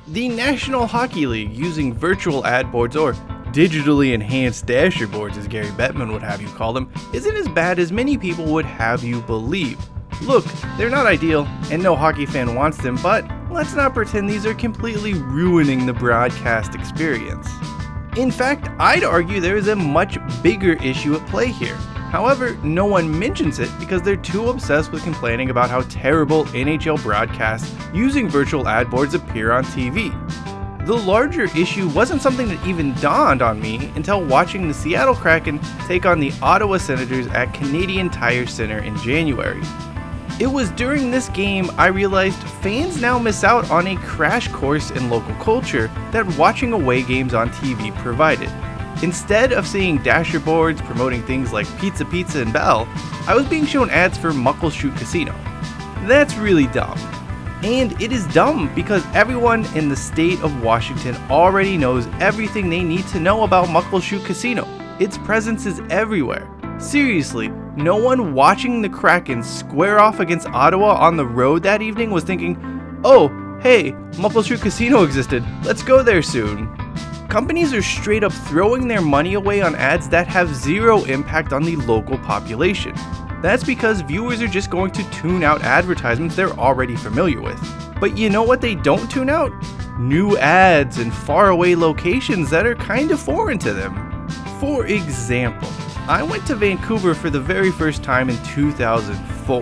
The National Hockey League, using virtual ad boards or digitally enhanced Dasherboards as Gary Bettman would have you call them, isn't as bad as many people would have you believe. Look, they're not ideal, and no hockey fan wants them, but let's not pretend these are completely ruining the broadcast experience. In fact, I'd argue there is a much bigger issue at play here. However, no one mentions it because they're too obsessed with complaining about how terrible NHL broadcasts using virtual ad boards appear on TV. The larger issue wasn't something that even dawned on me until watching the Seattle Kraken take on the Ottawa Senators at Canadian Tire Center in January. It was during this game I realized fans now miss out on a crash course in local culture that watching away games on TV provided. Instead of seeing Dasherboards promoting things like Pizza and Bell, I was being shown ads for Muckleshoot Casino. That's really dumb. And it is dumb because everyone in the state of Washington already knows everything they need to know about Muckleshoot Casino. Its presence is everywhere. Seriously, no one watching the Kraken square off against Ottawa on the road that evening was thinking, oh, hey, Muckleshoot Casino existed, let's go there soon. Companies are straight up throwing their money away on ads that have zero impact on the local population. That's because viewers are just going to tune out advertisements they're already familiar with. But you know what they don't tune out? New ads in faraway locations that are kind of foreign to them. For example, I went to Vancouver for the very first time in 2004.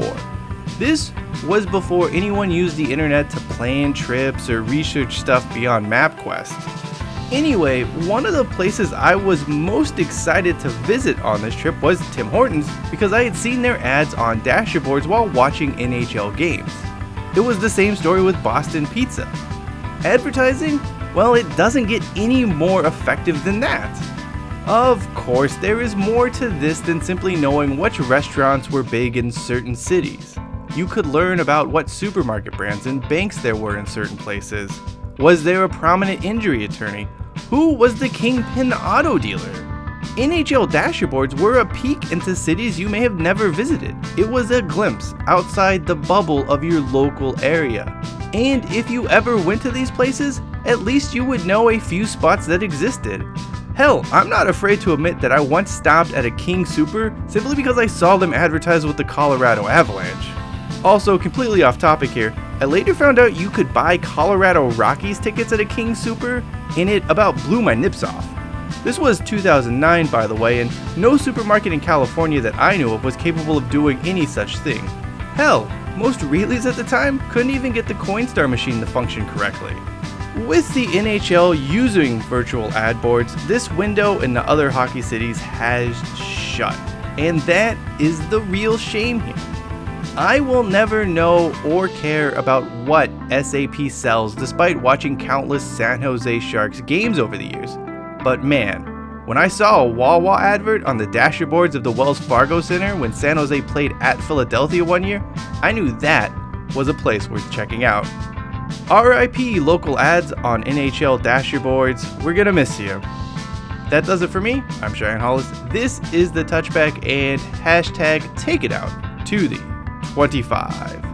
This was before anyone used the internet to plan trips or research stuff beyond MapQuest. Anyway, one of the places I was most excited to visit on this trip was Tim Hortons because I had seen their ads on Dasherboards while watching NHL games. It was the same story with Boston Pizza. Advertising? Well, it doesn't get any more effective than that. Of course, there is more to this than simply knowing which restaurants were big in certain cities. You could learn about what supermarket brands and banks there were in certain places. Was there a prominent injury attorney? Who was the kingpin auto dealer? NHL Dasherboards were a peek into cities you may have never visited. It was a glimpse outside the bubble of your local area. And if you ever went to these places, at least you would know a few spots that existed. Hell, I'm not afraid to admit that I once stopped at a King Super simply because I saw them advertise with the Colorado Avalanche. Also, completely off topic here, I later found out you could buy Colorado Rockies tickets at a King Super, and it about blew my nips off. This was 2009, by the way, and no supermarket in California that I knew of was capable of doing any such thing. Hell, most Wheatley's at the time couldn't even get the Coinstar machine to function correctly. With the NHL using virtual ad boards, this window in the other hockey cities has shut, and that is the real shame here. I will never know or care about what SAP sells despite watching countless San Jose Sharks games over the years. But man, when I saw a Wawa advert on the Dasherboards of the Wells Fargo Center when San Jose played at Philadelphia one year, I knew that was a place worth checking out. RIP local ads on NHL Dasherboards, we're gonna miss you. That does it for me. I'm Cheyenne Hollis. This is the Touchback and hashtag take it out to the 25.